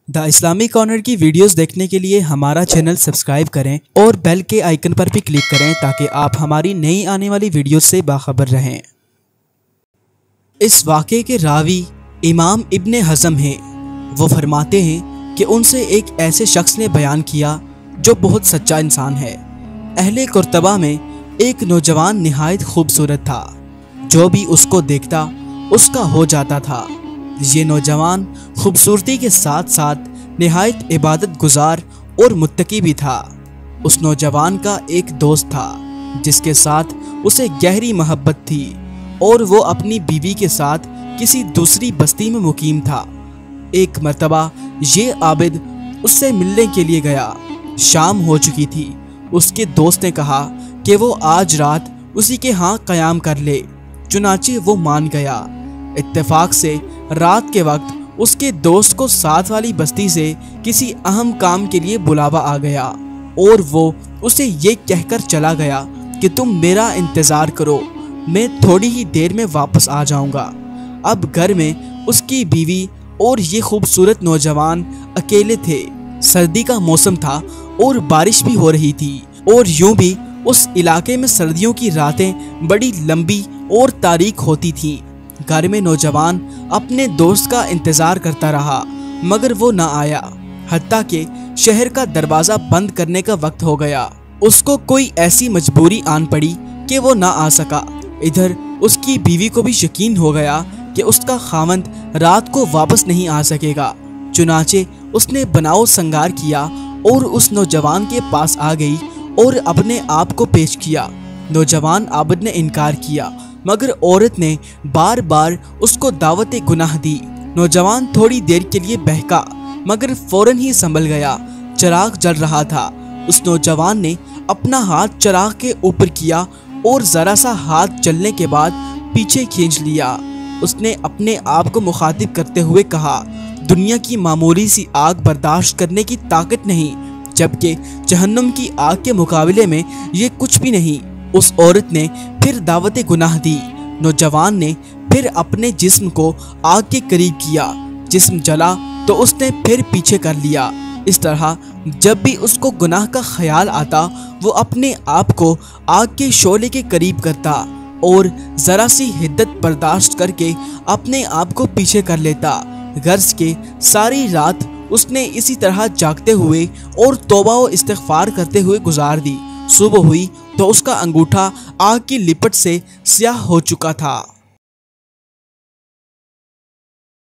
The Islamic corner की videos देखने के लिए हमारा चैनल सब्सक्राइब करें और बेल के आइकन पर भी क्लिक करें ताकि आप हमारी नई आने वाली वीडियोस से बाखबर रहें। इस वाक़े के रावी इमाम इब्ने हज़म हैं। वो फरमाते हैं कि उनसे एक ऐसे शख्स ने बयान किया जो बहुत सच्चा इंसान है। अहले कुर्तबा में एक नौजवान निहायत खूबसूरत था, जो भी उसको देखता उसका हो जाता था। ये नौजवान खूबसूरती के साथ साथ निहायत इबादत गुजार और मुत्तकी भी था। उस नौजवान का एक दोस्त था जिसके साथ उसे गहरी मोहब्बत थी और वो अपनी बीवी के साथ किसी दूसरी बस्ती में मुकीम था। एक मर्तबा ये आबिद उससे मिलने के लिए गया। शाम हो चुकी थी। उसके दोस्त ने कहा कि वो आज रात उसी के यहाँ क़याम कर ले। चुनाचे वो मान गया। इत्तेफाक से रात के वक्त उसके दोस्त को साथ वाली बस्ती से किसी अहम काम के लिए बुलावा आ गया और वो उसे ये कहकर चला गया कि तुम मेरा इंतज़ार करो, मैं थोड़ी ही देर में वापस आ जाऊंगा। अब घर में उसकी बीवी और ये खूबसूरत नौजवान अकेले थे। सर्दी का मौसम था और बारिश भी हो रही थी और यूं भी उस इलाके में सर्दियों की रातें बड़ी लंबी और तारीक होती थीं। घर में नौजवान अपने दोस्त का इंतज़ार करता रहा मगर वो ना आया, हत्ता कि शहर का दरवाज़ा बंद करने का वक्त हो गया। उसको कोई ऐसी मजबूरी आन पड़ी कि वो ना आ सका। इधर उसकी बीवी को भी यकीन हो गया कि उसका खावंद रात को वापस नहीं आ सकेगा। चुनाचे उसने बनाओ संगार किया और उस नौजवान के पास आ गई और अपने आप को पेश किया। नौजवान आबिद ने इनकार किया मगर औरत ने बार बार उसको दावत गुनाह दी। नौजवान थोड़ी देर के लिए बहका मगर फौरन ही संभल गया। चिराग जल रहा था। उस नौजवान ने अपना हाथ चिराग के ऊपर किया और ज़रा सा हाथ चलने के बाद पीछे खींच लिया। उसने अपने आप को मुखातिब करते हुए कहा, दुनिया की मामूली सी आग बर्दाश्त करने की ताकत नहीं, जबकि जहन्नुम की आग के मुकाबले में ये कुछ भी नहीं। उस औरत ने फिर दावत गुनाह दी। नौजवान ने फिर अपने जिस्म को आग के करीब किया। जिस्म जला तो उसने फिर पीछे कर लिया। इस तरह जब भी उसको गुनाह का ख्याल आता वो अपने आप को आग के शोले के करीब करता और ज़रा सी हिद्दत बर्दाश्त करके अपने आप को पीछे कर लेता। गर्ज के सारी रात उसने इसी तरह जागते हुए और तौबा व इस्तिग़फ़ार करते हुए गुजार दी। सुबह हुई तो उसका अंगूठा आग की लिपट से स्याह हो चुका था।